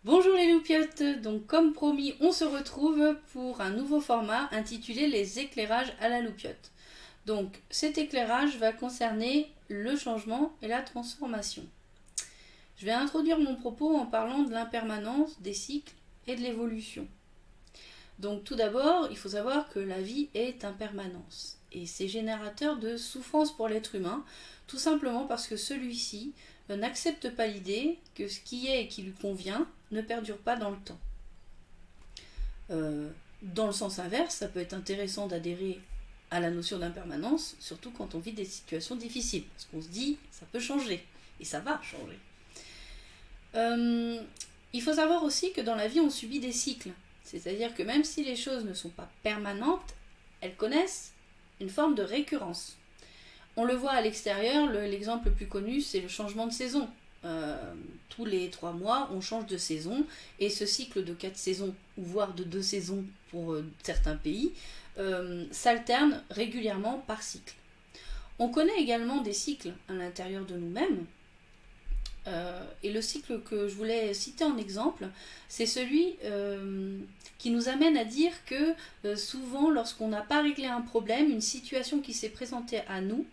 Bonjour les loupiotes, donc comme promis on se retrouve pour un nouveau format intitulé les éclairages à la loupiote. Donc cet éclairage va concerner le changement et la transformation. Je vais introduire mon propos en parlant de l'impermanence, des cycles et de l'évolution. Donc tout d'abord, il faut savoir que la vie est impermanence et c'est générateur de souffrance pour l'être humain, tout simplement parce que celui-ci n'accepte pas l'idée que ce qui est et qui lui convient ne perdure pas dans le temps. Dans le sens inverse, ça peut être intéressant d'adhérer à la notion d'impermanence, surtout quand on vit des situations difficiles, parce qu'on se dit ça peut changer, et ça va changer. Il faut savoir aussi que dans la vie on subit des cycles, c'est-à-dire que même si les choses ne sont pas permanentes, elles connaissent une forme de récurrence. On le voit à l'extérieur, l'exemple le plus connu c'est le changement de saison. Tous les 3 mois on change de saison et ce cycle de 4 saisons ou voire de 2 saisons pour certains pays s'alterne régulièrement par cycle. On connaît également des cycles à l'intérieur de nous-mêmes et le cycle que je voulais citer en exemple c'est celui qui nous amène à dire que souvent lorsqu'on n'a pas réglé un problème, une situation qui s'est présentée à nous,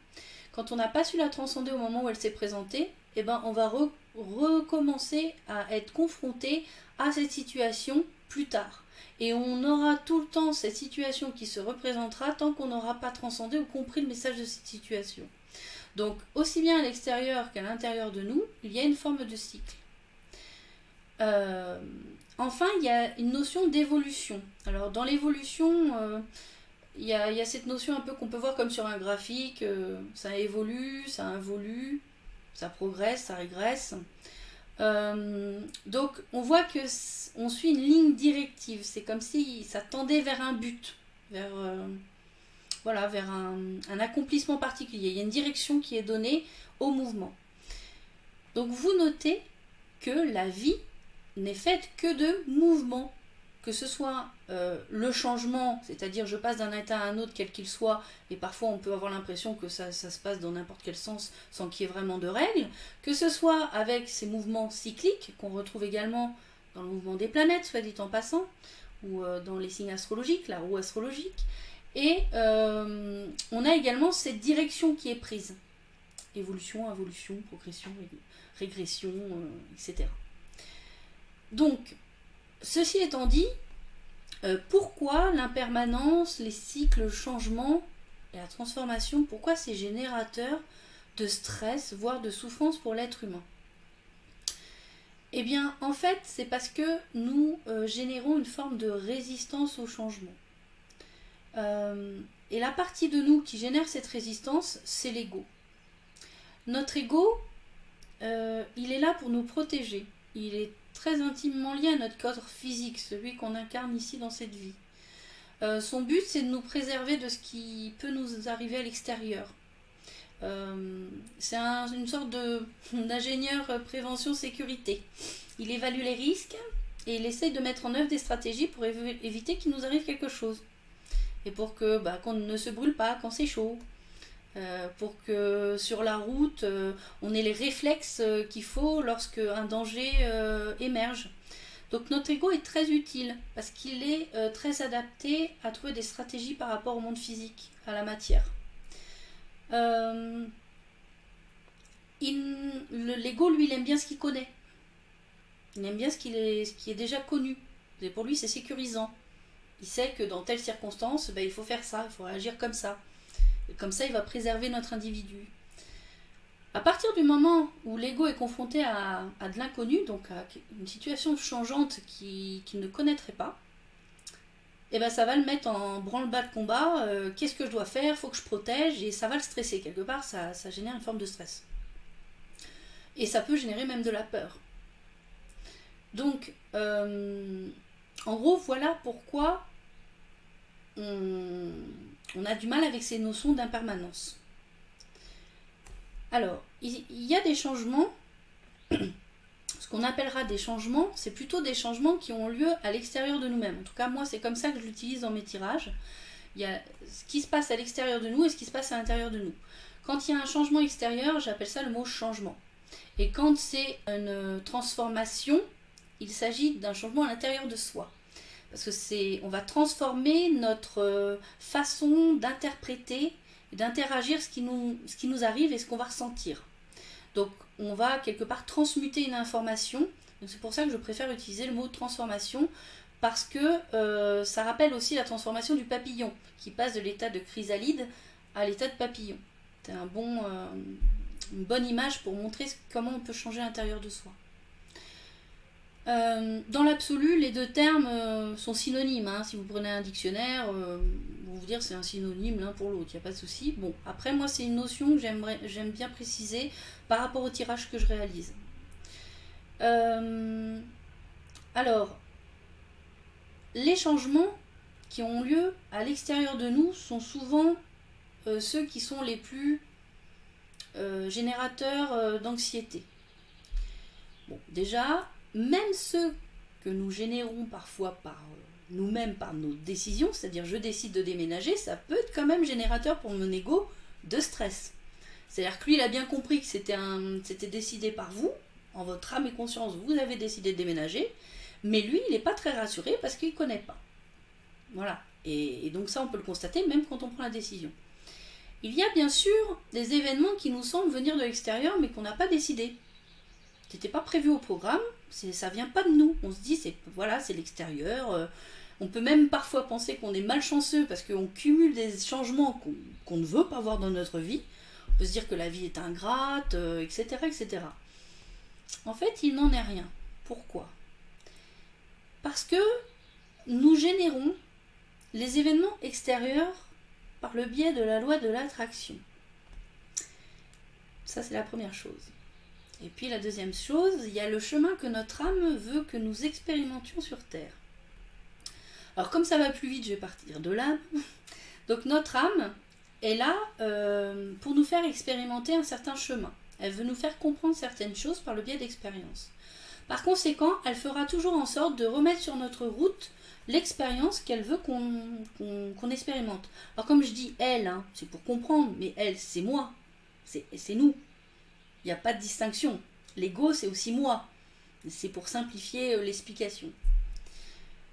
quand on n'a pas su la transcender au moment où elle s'est présentée, eh ben, on va recommencer à être confronté à cette situation plus tard. Et on aura tout le temps cette situation qui se représentera tant qu'on n'aura pas transcendé ou compris le message de cette situation. Donc, aussi bien à l'extérieur qu'à l'intérieur de nous, il y a une forme de cycle. Enfin, il y a une notion d'évolution. Alors, dans l'évolution, il y a cette notion un peu qu'on peut voir comme sur un graphique, ça évolue, ça involue, ça progresse, ça régresse. Donc on voit que on suit une ligne directive, c'est comme si ça tendait vers un but, vers, voilà, vers un accomplissement particulier. Il y a une direction qui est donnée au mouvement. Donc vous notez que la vie n'est faite que de mouvements. Que ce soit le changement, c'est-à-dire je passe d'un état à un autre quel qu'il soit, et parfois on peut avoir l'impression que ça se passe dans n'importe quel sens sans qu'il y ait vraiment de règles, que ce soit avec ces mouvements cycliques qu'on retrouve également dans le mouvement des planètes, soit dit en passant, ou dans les signes astrologiques, la roue astrologique, et on a également cette direction qui est prise, évolution, involution, progression, régression, etc. Donc, ceci étant dit, pourquoi l'impermanence, les cycles, le changement et la transformation, pourquoi c'est générateur de stress, voire de souffrance pour l'être humain? Eh bien, en fait, c'est parce que nous générons une forme de résistance au changement. Et la partie de nous qui génère cette résistance, c'est l'ego. Notre ego, il est là pour nous protéger. Il est très intimement lié à notre corps physique, celui qu'on incarne ici dans cette vie. Son but, c'est de nous préserver de ce qui peut nous arriver à l'extérieur. C'est une sorte d'ingénieur prévention-sécurité. Il évalue les risques et il essaye de mettre en œuvre des stratégies pour éviter qu'il nous arrive quelque chose. Et pour que qu'on ne se brûle pas quand c'est chaud. Pour que sur la route, on ait les réflexes qu'il faut lorsque un danger émerge. Donc notre ego est très utile parce qu'il est très adapté à trouver des stratégies par rapport au monde physique, à la matière. L'ego, lui, il aime bien ce qu'il connaît. Il aime bien ce qui est déjà connu. Et pour lui, c'est sécurisant. Il sait que dans telle circonstance, il faut faire ça, il faut agir comme ça. Et comme ça, il va préserver notre individu. À partir du moment où l'ego est confronté à de l'inconnu, donc à une situation changeante qu'il ne connaîtrait pas, et ça va le mettre en branle-bas de combat. Qu'est-ce que je dois faire? Il faut que je protège, et ça va le stresser. Quelque part, ça génère une forme de stress. Et ça peut générer même de la peur. Donc, en gros, voilà pourquoi on a du mal avec ces notions d'impermanence. Alors, il y a des changements, ce qu'on appellera des changements, c'est plutôt des changements qui ont lieu à l'extérieur de nous-mêmes. En tout cas, moi, c'est comme ça que je l'utilise dans mes tirages. Il y a ce qui se passe à l'extérieur de nous et ce qui se passe à l'intérieur de nous. Quand il y a un changement extérieur, j'appelle ça le mot changement. Et quand c'est une transformation, il s'agit d'un changement à l'intérieur de soi. Parce que on va transformer notre façon d'interpréter et d'interagir ce qui nous arrive et ce qu'on va ressentir. Donc on va quelque part transmuter une information. C'est pour ça que je préfère utiliser le mot transformation, parce que ça rappelle aussi la transformation du papillon, qui passe de l'état de chrysalide à l'état de papillon. C'est une bonne image pour montrer comment on peut changer à l'intérieur de soi. Dans l'absolu, les deux termes sont synonymes. Hein. Si vous prenez un dictionnaire, vous dire c'est un synonyme l'un pour l'autre, il n'y a pas de souci. Bon, après moi c'est une notion que j'aime bien préciser par rapport au tirage que je réalise. Alors, les changements qui ont lieu à l'extérieur de nous sont souvent ceux qui sont les plus générateurs d'anxiété. Bon, déjà, même ceux que nous générons parfois par nous-mêmes, par nos décisions, c'est-à-dire je décide de déménager, ça peut être quand même générateur pour mon ego de stress. C'est-à-dire que lui, il a bien compris que c'était décidé par vous, en votre âme et conscience, vous avez décidé de déménager, mais lui, il n'est pas très rassuré parce qu'il ne connaît pas. Voilà. Et donc ça, on peut le constater même quand on prend la décision. Il y a bien sûr des événements qui nous semblent venir de l'extérieur, mais qu'on n'a pas décidé. C'était pas prévu au programme, ça vient pas de nous. On se dit, c'est l'extérieur. On peut même parfois penser qu'on est malchanceux parce qu'on cumule des changements qu'on ne veut pas voir dans notre vie. On peut se dire que la vie est ingrate, etc., etc. En fait, il n'en est rien. Pourquoi ? Parce que nous générons les événements extérieurs par le biais de la loi de l'attraction. Ça, c'est la première chose. Et puis la deuxième chose, il y a le chemin que notre âme veut que nous expérimentions sur Terre. Alors comme ça va plus vite, je vais partir de l'âme. Donc notre âme est là pour nous faire expérimenter un certain chemin. Elle veut nous faire comprendre certaines choses par le biais d'expériences. Par conséquent, elle fera toujours en sorte de remettre sur notre route l'expérience qu'elle veut qu'on expérimente. Alors comme je dis elle, hein, c'est pour comprendre, mais elle, c'est moi, c'est nous. Il n'y a pas de distinction. L'ego, c'est aussi moi. C'est pour simplifier l'explication.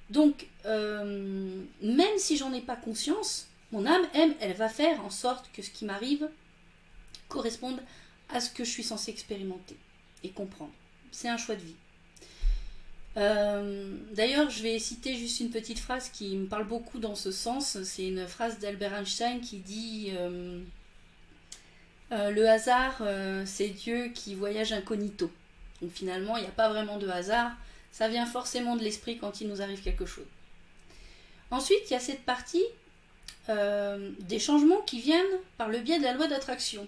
Donc, même si j'en ai pas conscience, mon âme, elle va faire en sorte que ce qui m'arrive corresponde à ce que je suis censée expérimenter et comprendre. C'est un choix de vie. D'ailleurs, je vais citer juste une petite phrase qui me parle beaucoup dans ce sens. C'est une phrase d'Albert Einstein qui dit le hasard, c'est Dieu qui voyage incognito. Donc finalement, il n'y a pas vraiment de hasard. Ça vient forcément de l'esprit quand il nous arrive quelque chose. Ensuite, il y a cette partie des changements qui viennent par le biais de la loi d'attraction.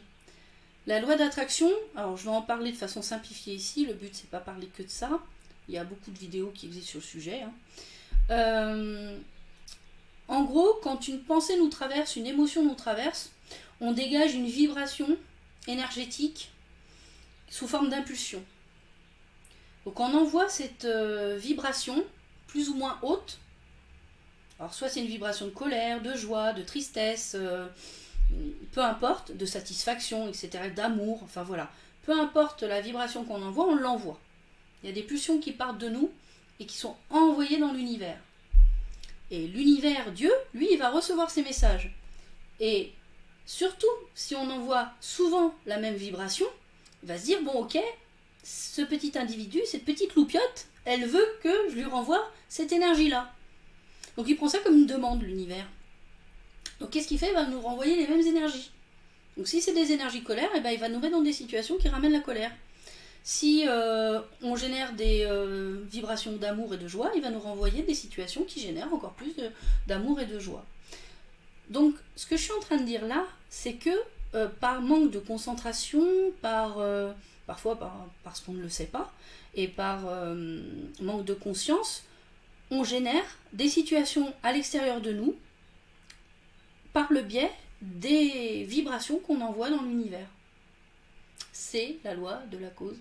La loi d'attraction, alors je vais en parler de façon simplifiée ici. Le but, c'est pas parler que de ça. Il y a beaucoup de vidéos qui existent sur le sujet. Hein. En gros, quand une pensée nous traverse, une émotion nous traverse, on dégage une vibration énergétique sous forme d'impulsion. Donc on envoie cette vibration plus ou moins haute. Alors soit c'est une vibration de colère, de joie, de tristesse, peu importe, de satisfaction, etc., d'amour, enfin voilà. Peu importe la vibration qu'on envoie, on l'envoie. Il y a des pulsions qui partent de nous et qui sont envoyées dans l'univers. Et l'univers, Dieu, lui, il va recevoir ces messages. Et surtout, si on envoie souvent la même vibration, il va se dire, bon ok, ce petit individu, cette petite loupiote, elle veut que je lui renvoie cette énergie-là. Donc il prend ça comme une demande, l'univers. Donc qu'est-ce qu'il fait ? Il va nous renvoyer les mêmes énergies. Donc si c'est des énergies colère, eh ben, il va nous mettre dans des situations qui ramènent la colère. Si on génère des vibrations d'amour et de joie, il va nous renvoyer des situations qui génèrent encore plus d'amour et de joie. Donc ce que je suis en train de dire là, c'est que par manque de concentration, parfois parce qu'on ne le sait pas, et par manque de conscience, on génère des situations à l'extérieur de nous par le biais des vibrations qu'on envoie dans l'univers. C'est la loi de la cause,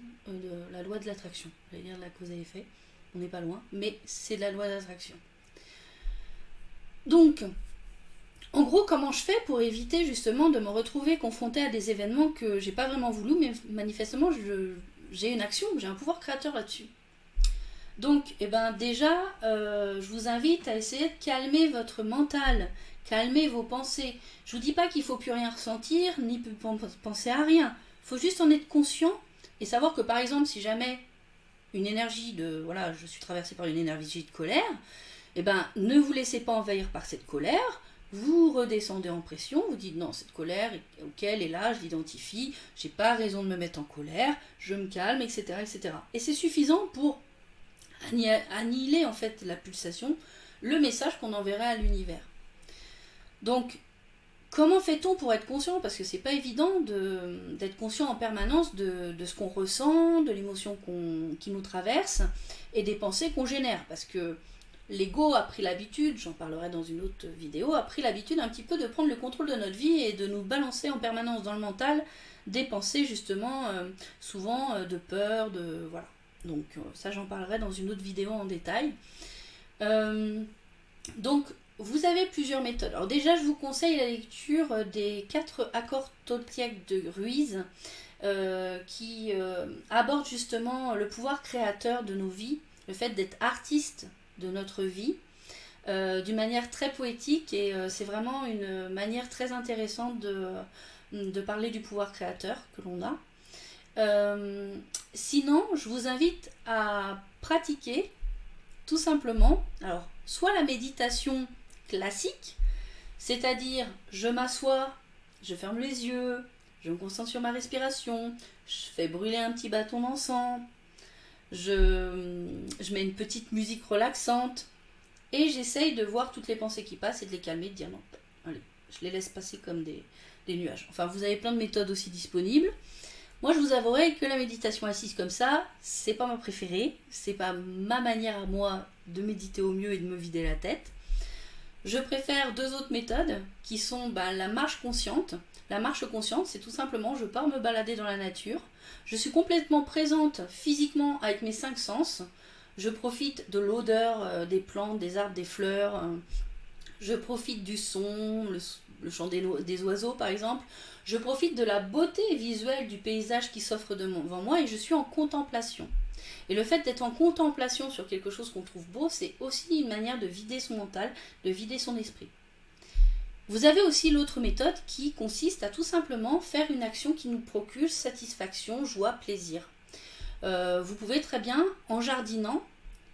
la loi de l'attraction. J'allais dire de la cause et l'effet, on n'est pas loin, mais c'est la loi d'attraction. Donc, en gros, comment je fais pour éviter justement de me retrouver confrontée à des événements que j'ai pas vraiment voulu, mais manifestement j'ai une action, j'ai un pouvoir créateur là-dessus. Donc, eh ben, déjà, je vous invite à essayer de calmer votre mental, calmer vos pensées. Je vous dis pas qu'il faut plus rien ressentir, ni plus penser à rien. Il faut juste en être conscient et savoir que, par exemple, si jamais une énergie de, voilà, je suis traversée par une énergie de colère, eh ben, ne vous laissez pas envahir par cette colère. Vous redescendez en pression, vous dites non, cette colère, ok, elle est là, je l'identifie, j'ai pas raison de me mettre en colère, je me calme, etc. etc. Et c'est suffisant pour annihiler en fait la pulsation, le message qu'on enverrait à l'univers. Donc, comment fait-on pour être conscient? Parce que c'est pas évident d'être conscient en permanence de ce qu'on ressent, de l'émotion qui nous traverse et des pensées qu'on génère. Parce que l'ego a pris l'habitude, j'en parlerai dans une autre vidéo, a pris l'habitude un petit peu de prendre le contrôle de notre vie et de nous balancer en permanence dans le mental des pensées justement, souvent de peur, de voilà. Donc ça j'en parlerai dans une autre vidéo en détail. Donc vous avez plusieurs méthodes. Alors déjà je vous conseille la lecture des 4 accords Toltec de Ruiz qui abordent justement le pouvoir créateur de nos vies, le fait d'être artiste de notre vie d'une manière très poétique et c'est vraiment une manière très intéressante de parler du pouvoir créateur que l'on a. Sinon, je vous invite à pratiquer tout simplement, alors soit la méditation classique, c'est-à-dire je m'assois, je ferme les yeux, je me concentre sur ma respiration, je fais brûler un petit bâton d'encens, je mets une petite musique relaxante et j'essaye de voir toutes les pensées qui passent et de les calmer, de dire non, allez, je les laisse passer comme des nuages. Enfin, vous avez plein de méthodes aussi disponibles. Moi, je vous avouerai que la méditation assise comme ça, c'est pas ma préférée, c'est pas ma manière à moi de méditer au mieux et de me vider la tête. Je préfère 2 autres méthodes qui sont la marche consciente. La marche consciente, c'est tout simplement, je pars me balader dans la nature, je suis complètement présente physiquement avec mes 5 sens, je profite de l'odeur des plantes, des arbres, des fleurs, je profite du son, le chant des oiseaux par exemple, je profite de la beauté visuelle du paysage qui s'offre devant moi et je suis en contemplation. Et le fait d'être en contemplation sur quelque chose qu'on trouve beau, c'est aussi une manière de vider son mental, de vider son esprit. Vous avez aussi l'autre méthode qui consiste à tout simplement faire une action qui nous procure satisfaction, joie, plaisir. Vous pouvez très bien, en jardinant,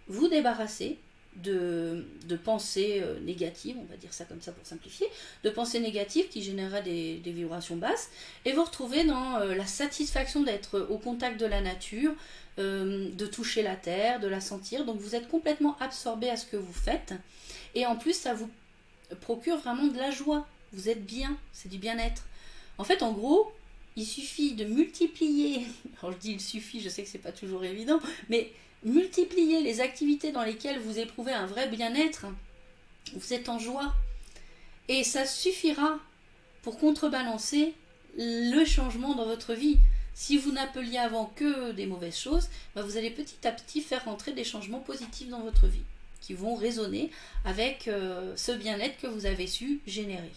vous débarrasser de pensées négatives, on va dire ça comme ça pour simplifier, de pensées négatives qui généreraient des vibrations basses, et vous retrouvez dans la satisfaction d'être au contact de la nature, de toucher la terre, de la sentir, donc vous êtes complètement absorbé à ce que vous faites, et en plus ça vous procure vraiment de la joie, vous êtes bien, c'est du bien-être. En fait, en gros, il suffit de multiplier, alors je dis il suffit, je sais que c'est pas toujours évident, mais multiplier les activités dans lesquelles vous éprouvez un vrai bien-être, vous êtes en joie, et ça suffira pour contrebalancer le changement dans votre vie. Si vous n'appeliez avant que des mauvaises choses, vous allez petit à petit faire rentrer des changements positifs dans votre vie, qui vont résonner avec ce bien-être que vous avez su générer.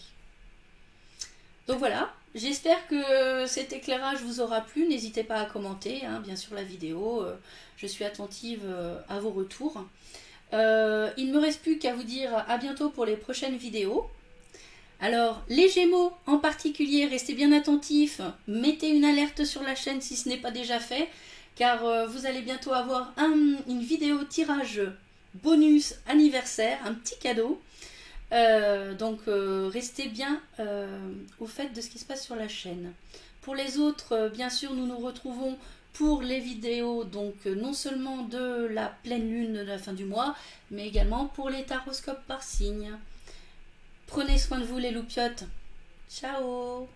Donc voilà, j'espère que cet éclairage vous aura plu. N'hésitez pas à commenter, bien sûr, la vidéo. Je suis attentive à vos retours. Il ne me reste plus qu'à vous dire à bientôt pour les prochaines vidéos. Alors, les Gémeaux en particulier, restez bien attentifs. Mettez une alerte sur la chaîne si ce n'est pas déjà fait, car vous allez bientôt avoir une vidéo tirage bonus anniversaire, un petit cadeau. Donc restez bien au fait de ce qui se passe sur la chaîne. Pour les autres, bien sûr, nous nous retrouvons pour les vidéos, donc non seulement de la pleine lune de la fin du mois, mais également pour les taroscopes par signe. Prenez soin de vous les loupiottes. Ciao!